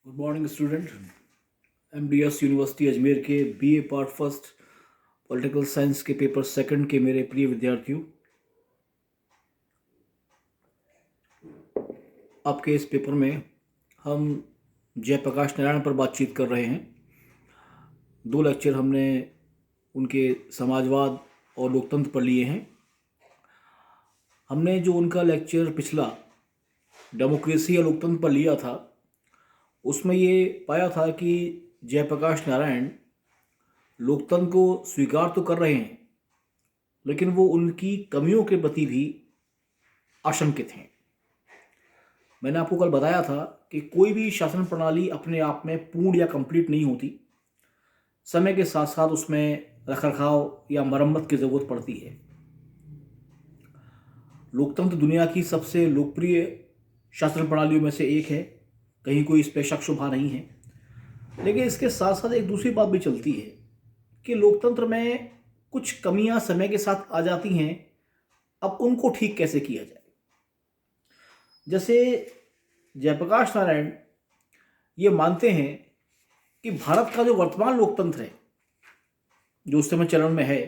Good morning student. MDS university Ajmer के BA part first political science के paper second के मेरे प्रिय विद्यार्थियों, आपके इस पेपर में हम जयप्रकाश नारायण पर बातचीत कर रहे हैं। दो लेक्चर हमने उनके समाजवाद और लोकतंत्र पर लिए हैं। हमने जो उनका लेक्चर पिछला डेमोक्रेसी या लोकतंत्र पर लिया था, उसमें ये पाया था कि जयप्रकाश नारायण लोकतंत्र को स्वीकार तो कर रहे हैं, लेकिन वो उनकी कमियों के प्रति भी आशंकित हैं। मैंने आपको कल बताया था कि कोई भी शासन प्रणाली अपने आप में पूर्ण या कंप्लीट नहीं होती। समय के साथ साथ उसमें रखरखाव या मरम्मत की ज़रूरत पड़ती है। लोकतंत्र दुनिया की सबसे लोकप्रिय शासन प्रणालियों में से एक है, कहीं कोई इस पर शक शुबा नहीं है। लेकिन इसके साथ साथ एक दूसरी बात भी चलती है कि लोकतंत्र में कुछ कमियां समय के साथ आ जाती हैं। अब उनको ठीक कैसे किया जाए? जैसे जयप्रकाश नारायण ये मानते हैं कि भारत का जो वर्तमान लोकतंत्र है, जो उस समय चलन में है,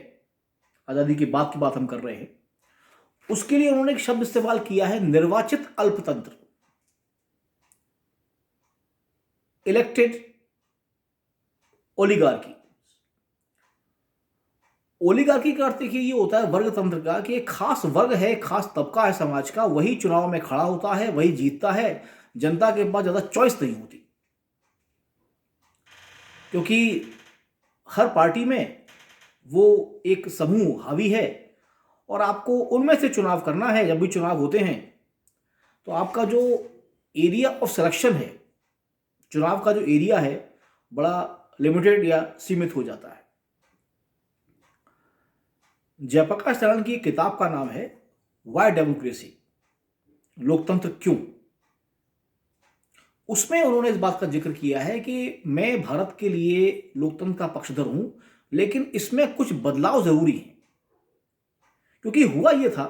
आज़ादी के बाद की बात हम कर रहे हैं, उसके लिए उन्होंने एक शब्द इस्तेमाल किया है, निर्वाचित अल्पतंत्र, इलेक्टेड ओलिगार्की। ओलिगार्की का अर्थ देखिए ये होता है वर्ग तंत्र का, कि एक खास वर्ग है, खास तबका है समाज का, वही चुनाव में खड़ा होता है, वही जीतता है। जनता के पास ज्यादा चॉइस नहीं होती, क्योंकि हर पार्टी में वो एक समूह हावी है और आपको उनमें से चुनाव करना है। जब भी चुनाव होते हैं तो आपका जो एरिया ऑफ सिलेक्शन है, चुनाव का जो एरिया है, बड़ा लिमिटेड या सीमित हो जाता है। जयप्रकाश नारायण की किताब का नाम है वाई डेमोक्रेसी, लोकतंत्र क्यों। उसमें उन्होंने इस बात का जिक्र किया है कि मैं भारत के लिए लोकतंत्र का पक्षधर हूं, लेकिन इसमें कुछ बदलाव जरूरी है। क्योंकि हुआ यह था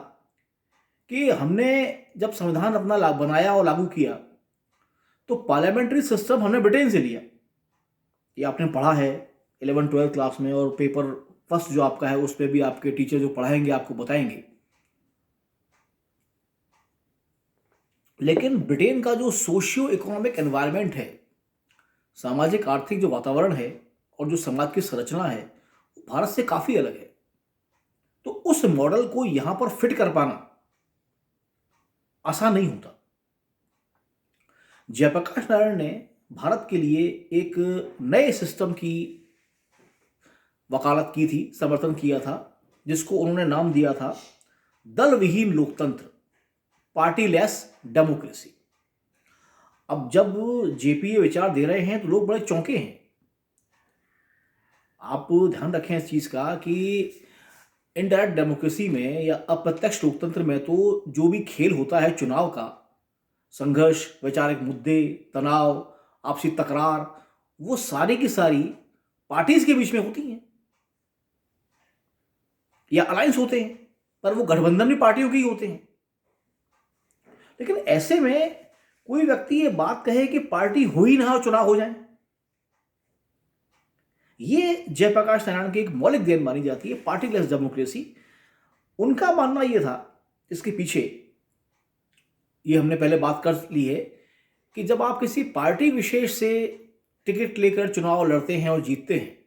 कि हमने जब संविधान अपना बनाया और लागू किया तो पार्लियामेंट्री सिस्टम हमने ब्रिटेन से लिया। ये आपने पढ़ा है 11वीं 12वीं क्लास में, और पेपर फर्स्ट जो आपका है उस पर भी आपके टीचर जो पढ़ाएंगे आपको बताएंगे। लेकिन ब्रिटेन का जो सोशियो इकोनॉमिक एनवायरनमेंट है, सामाजिक आर्थिक जो वातावरण है और जो समाज की संरचना है, भारत से काफी अलग है। तो उस मॉडल को यहां पर फिट कर पाना आसान नहीं होता। जयप्रकाश नारायण ने भारत के लिए एक नए सिस्टम की वकालत की थी, समर्थन किया था, जिसको उन्होंने नाम दिया था दल विहीन लोकतंत्र, पार्टीलेस डेमोक्रेसी। अब जब जेपीए विचार दे रहे हैं तो लोग बड़े चौंके हैं। आप ध्यान रखें इस चीज का कि इनडायरेक्ट डेमोक्रेसी में या अप्रत्यक्ष लोकतंत्र में तो जो भी खेल होता है चुनाव का, संघर्ष, वैचारिक मुद्दे, तनाव, आपसी तकरार, वो सारी की सारी पार्टीज के बीच में होती हैं या अलायंस होते हैं, पर वो गठबंधन भी पार्टियों के ही होते हैं। लेकिन ऐसे में कोई व्यक्ति ये बात कहे कि पार्टी हो ही ना हो, चुनाव हो जाए, ये जयप्रकाश नारायण की एक मौलिक देन मानी जाती है, पार्टीलेस डेमोक्रेसी। उनका मानना यह था, इसके पीछे ये हमने पहले बात कर ली है, कि जब आप किसी पार्टी विशेष से टिकट लेकर चुनाव लड़ते हैं और जीतते हैं,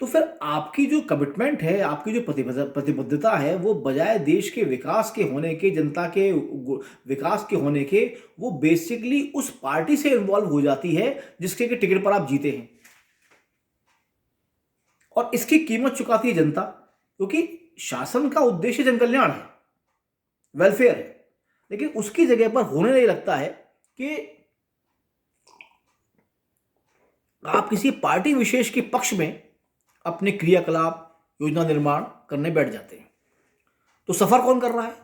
तो फिर आपकी जो कमिटमेंट है, आपकी जो प्रतिबद्धता है, वो बजाय देश के विकास के होने के, जनता के विकास के होने के, वो बेसिकली उस पार्टी से इन्वॉल्व हो जाती है जिसके के टिकट पर आप जीते हैं। और इसकी कीमत चुकाती है जनता, क्योंकि शासन का उद्देश्य जन कल्याण है, वेलफेयर है। लेकिन उसकी जगह पर होने नहीं लगता है कि आप किसी पार्टी विशेष के पक्ष में अपने क्रियाकलाप, योजना निर्माण करने बैठ जाते हैं। तो सफर कौन कर रहा है?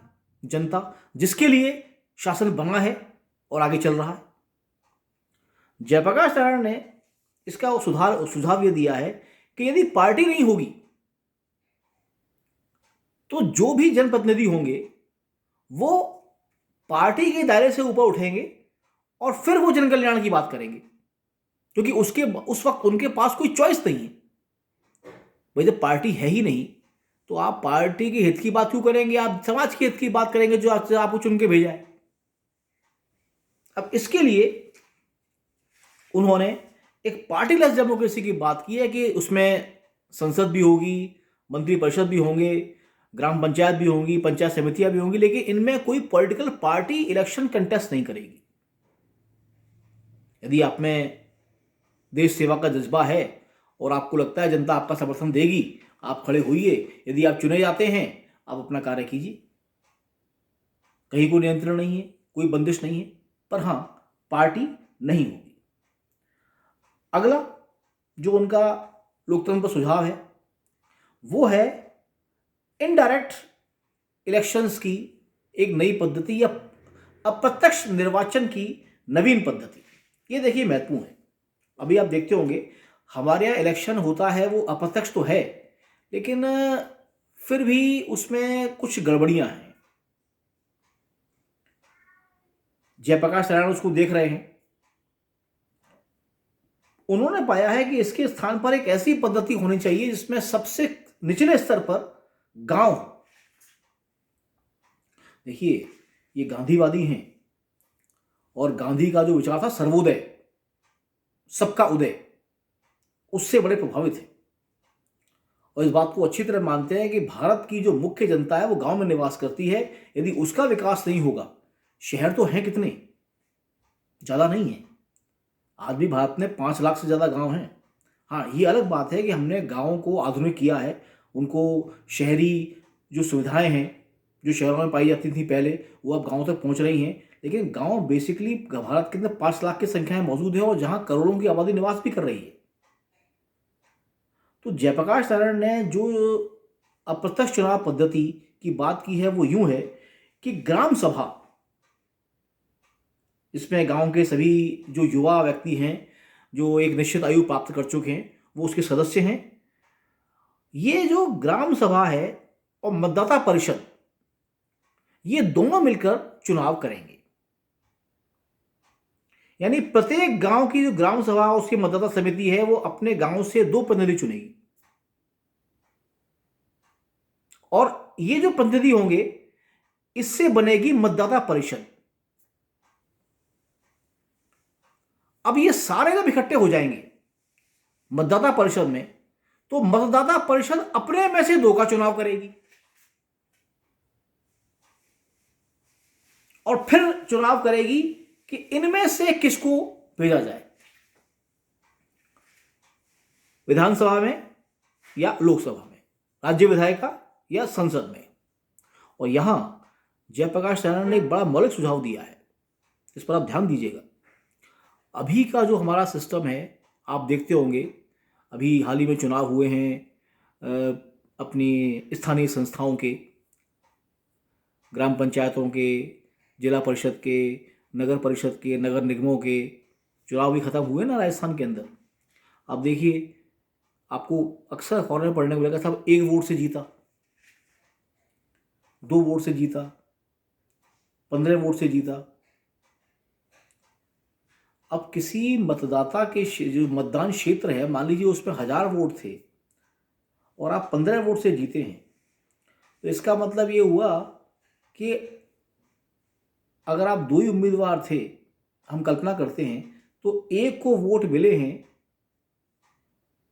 जनता, जिसके लिए शासन बना है और आगे चल रहा है। जयप्रकाश नारायण ने इसका सुझाव यह दिया है कि यदि पार्टी नहीं होगी तो जो भी जनप्रतिनिधि होंगे वो पार्टी के दायरे से ऊपर उठेंगे और फिर वो जन कल्याण की बात करेंगे, क्योंकि उस वक्त उनके पास कोई चॉइस नहीं है। भाई जब पार्टी है ही नहीं तो आप पार्टी के हित की बात क्यों करेंगे, आप समाज के हित की बात करेंगे जो आपको चुन के भेजा है। अब इसके लिए उन्होंने एक पार्टीलेस डेमोक्रेसी की बात की है कि उसमें संसद भी होगी, मंत्रिपरिषद भी होंगे, ग्राम पंचायत भी होंगी, पंचायत समितियां भी होंगी, लेकिन इनमें कोई पॉलिटिकल पार्टी इलेक्शन कंटेस्ट नहीं करेगी। यदि आप में देश सेवा का जज्बा है और आपको लगता है जनता आपका समर्थन देगी, आप खड़े होइए। यदि आप चुने जाते हैं, आप अपना कार्य कीजिए। कहीं कोई नियंत्रण नहीं है, कोई बंदिश नहीं है, पर हाँ पार्टी नहीं होगी। अगला जो उनका लोकतंत्र पर सुझाव है वो है इनडायरेक्ट इलेक्शंस की एक नई पद्धति या अप्रत्यक्ष निर्वाचन की नवीन पद्धति। ये देखिए महत्वपूर्ण है। अभी आप देखते होंगे हमारे यहाँ इलेक्शन होता है, वो अप्रत्यक्ष तो है, लेकिन फिर भी उसमें कुछ गड़बड़ियां हैं। जयप्रकाश नारायण उसको देख रहे हैं। उन्होंने पाया है कि इसके स्थान पर एक ऐसी पद्धति होनी चाहिए जिसमें सबसे निचले स्तर पर गांव। देखिए ये गांधीवादी हैं और गांधी का जो विचार था सर्वोदय, सबका उदय, उससे बड़े प्रभावित हैं और इस बात को अच्छी तरह मानते हैं कि भारत की जो मुख्य जनता है वो गांव में निवास करती है। यदि उसका विकास नहीं होगा, शहर तो हैं कितने, ज्यादा नहीं है। आज भी भारत में 5 लाख से ज्यादा गांव हैं। हाँ ये अलग बात है कि हमने गांवों को आधुनिक किया है, उनको शहरी जो सुविधाएं हैं जो शहरों में पाई जाती थी पहले, वो अब गांवों तक पहुंच रही हैं। लेकिन गांव बेसिकली भारत के अंदर 5 लाख की संख्या में मौजूद है और जहां करोड़ों की आबादी निवास भी कर रही है। तो जयप्रकाश नारायण ने जो अप्रत्यक्ष चुनाव पद्धति की बात की है वो यूं है कि ग्राम सभा, इसमें गांव के सभी जो युवा व्यक्ति हैं जो एक निश्चित आयु प्राप्त कर चुके हैं वो उसके सदस्य हैं। ये जो ग्राम सभा है और मतदाता परिषद, ये दोनों मिलकर चुनाव करेंगे। यानी प्रत्येक गांव की जो ग्राम सभा उसकी मतदाता समिति है वो अपने गांव से 2 प्रतिनिधि चुनेगी और ये जो प्रतिनिधि होंगे इससे बनेगी मतदाता परिषद। अब ये सारे जब इकट्ठे हो जाएंगे मतदाता परिषद में, तो मतदाता परिषद अपने में से 2 का चुनाव करेगी और फिर चुनाव करेगी कि इनमें से किसको भेजा जाए, विधानसभा में या लोकसभा में, राज्य विधायिका या संसद में। और यहां जयप्रकाश नारायण ने एक बड़ा मौलिक सुझाव दिया है, इस पर आप ध्यान दीजिएगा। अभी का जो हमारा सिस्टम है, आप देखते होंगे अभी हाल ही में चुनाव हुए हैं अपनी स्थानीय संस्थाओं के, ग्राम पंचायतों के, जिला परिषद के, नगर परिषद के, नगर निगमों के चुनाव भी खत्म हुए ना राजस्थान के अंदर। आप देखिए, आपको अक्सर अखबार में पढ़ने को मिलेगा साहब 1 वोट से जीता, 2 वोट से जीता, 15 वोट से जीता। अब किसी मतदाता के जो मतदान क्षेत्र है, मान लीजिए उसमें 1000 वोट थे और आप 15 वोट से जीते हैं, तो इसका मतलब ये हुआ कि अगर आप 2 ही उम्मीदवार थे, हम कल्पना करते हैं, तो एक को वोट मिले हैं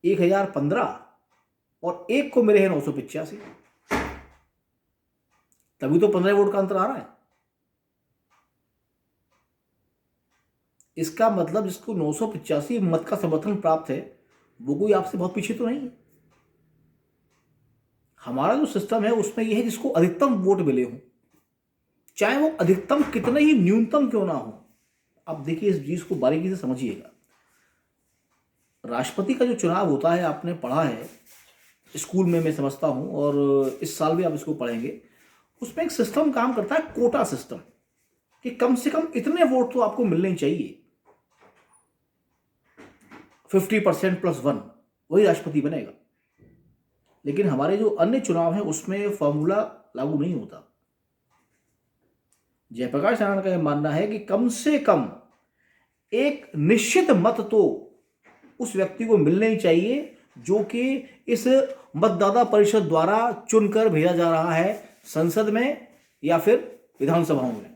1015 और एक को मिले हैं 985, तभी तो 15 वोट का अंतर आ रहा है। इसका मतलब जिसको 985 मत का समर्थन प्राप्त है वो कोई आपसे बहुत पीछे तो नहीं है। हमारा जो सिस्टम है उसमें यह है जिसको अधिकतम वोट मिले हों, चाहे वो अधिकतम कितने ही न्यूनतम क्यों ना हो। अब देखिए इस चीज को बारीकी से समझिएगा। राष्ट्रपति का जो चुनाव होता है, आपने पढ़ा है स्कूल में, मैं समझता हूं, और इस साल भी आप इसको पढ़ेंगे। उसमें एक सिस्टम काम करता है, कोटा सिस्टम, कि कम से कम इतने वोट तो आपको मिलने चाहिए, 50% + 1 वही राष्ट्रपति बनेगा। लेकिन हमारे जो अन्य चुनाव हैं उसमें फॉर्मूला लागू नहीं होता। जयप्रकाश नारायण का यह मानना है कि कम से कम एक निश्चित मत तो उस व्यक्ति को मिलने ही चाहिए जो कि इस मतदाता परिषद द्वारा चुनकर भेजा जा रहा है संसद में या फिर विधानसभाओं में।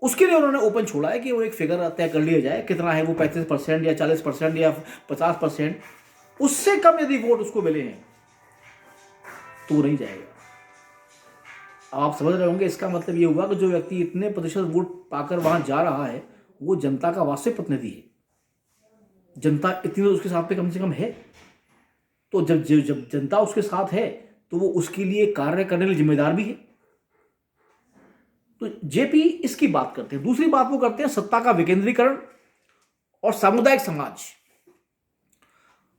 उसके लिए उन्होंने ओपन छोड़ा है कि वो एक फिगर तय कर लिया जाए, कितना है वो, 35% या 40% या 50%। उससे कम यदि वोट उसको मिले हैं तो नहीं जाएगा। अब आप समझ रहे होंगे, इसका मतलब ये हुआ कि जो व्यक्ति इतने प्रतिशत वोट पाकर वहां जा रहा है वो जनता का वास्तविक प्रतिनिधि है। जनता इतनी तो उसके साथ पे कम से कम है। तो जब जनता उसके साथ है तो वो उसके लिए कार्य करने के लिए जिम्मेदार भी है। तो जेपी इसकी बात करते हैं। दूसरी बात वो करते हैं सत्ता का विकेंद्रीकरण और सामुदायिक समाज।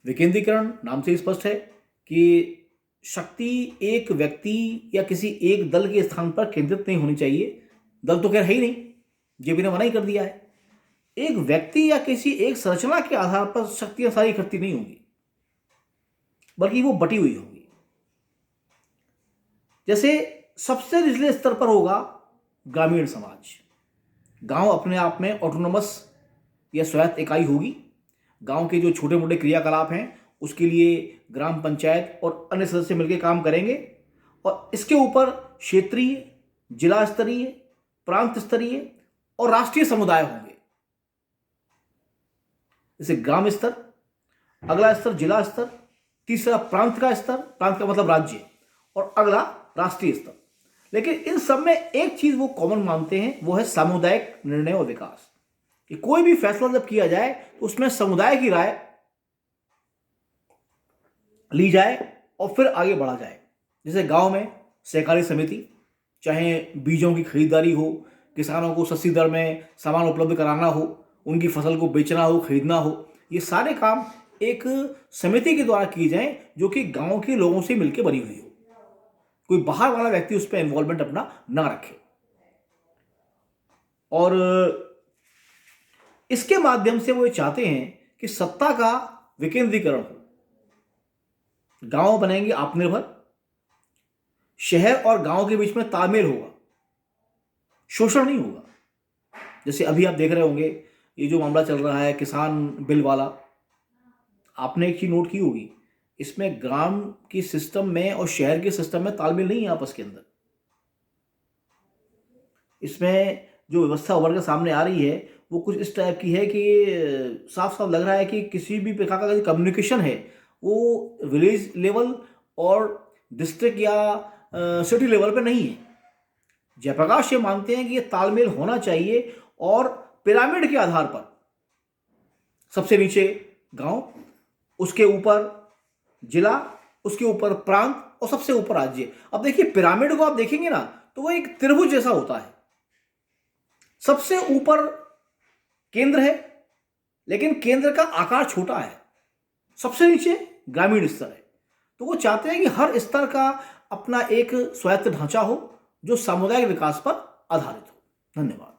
विकेंद्रीकरण नाम से स्पष्ट है कि शक्ति एक व्यक्ति या किसी एक दल के स्थान पर केंद्रित नहीं होनी चाहिए। दल तो खैर है ही नहीं, जेपी ने मना ही कर दिया है। एक व्यक्ति या किसी एक संरचना के आधार पर शक्तियां सारी इकट्ठी नहीं होंगी, बल्कि वो बटी हुई होगी। जैसे सबसे निचले स्तर पर होगा ग्रामीण समाज। गांव अपने आप में ऑटोनोमस या स्वायत्त इकाई होगी। गांव के जो छोटे मोटे क्रियाकलाप हैं उसके लिए ग्राम पंचायत और अन्य सदस्य मिलकर काम करेंगे, और इसके ऊपर क्षेत्रीय, जिला स्तरीय, प्रांत स्तरीय और राष्ट्रीय समुदाय होंगे। जैसे ग्राम स्तर, अगला स्तर जिला स्तर, तीसरा प्रांत का स्तर, प्रांत का मतलब राज्य, और अगला राष्ट्रीय स्तर। लेकिन इन सब में एक चीज वो कॉमन मानते हैं, वो है सामुदायिक निर्णय और विकास। कि कोई भी फैसला जब किया जाए तो उसमें समुदाय की राय ली जाए और फिर आगे बढ़ा जाए। जैसे गांव में सहकारी समिति, चाहे बीजों की खरीदारी हो, किसानों को सस्ती दर में सामान उपलब्ध कराना हो, उनकी फसल को बेचना हो, खरीदना हो, ये सारे काम एक समिति के द्वारा किए जाएं जो कि गांव के लोगों से मिलकर बनी हुई हो। कोई बाहर वाला व्यक्ति उस पर इन्वॉल्वमेंट अपना ना रखे। और इसके माध्यम से वो ये चाहते हैं कि सत्ता का विकेंद्रीकरण हो। गांव बनेंगे आत्मनिर्भर, शहर और गांव के बीच में तालमेल होगा, शोषण नहीं होगा। जैसे अभी आप देख रहे होंगे ये जो मामला चल रहा है किसान बिल वाला, आपने एक चीज नोट की होगी, इसमें ग्राम की सिस्टम में और शहर के सिस्टम में तालमेल नहीं है आपस के अंदर। इसमें जो व्यवस्था उभर के सामने आ रही है वो कुछ इस टाइप की है कि साफ साफ लग रहा है कि किसी भी प्रकार का जो कम्युनिकेशन है वो विलेज लेवल और डिस्ट्रिक्ट या सिटी लेवल पे नहीं है। जयप्रकाश ये मानते हैं कि ये तालमेल होना चाहिए और पिरामिड के आधार पर सबसे नीचे गांव, उसके ऊपर जिला, उसके ऊपर प्रांत और सबसे ऊपर राज्य। अब देखिए पिरामिड को आप देखेंगे ना तो वो एक त्रिभुज जैसा होता है। सबसे ऊपर केंद्र है, लेकिन केंद्र का आकार छोटा है। सबसे नीचे ग्रामीण स्तर है। तो वो चाहते हैं कि हर स्तर का अपना एक स्वायत्त ढांचा हो जो सामुदायिक विकास पर आधारित हो। धन्यवाद।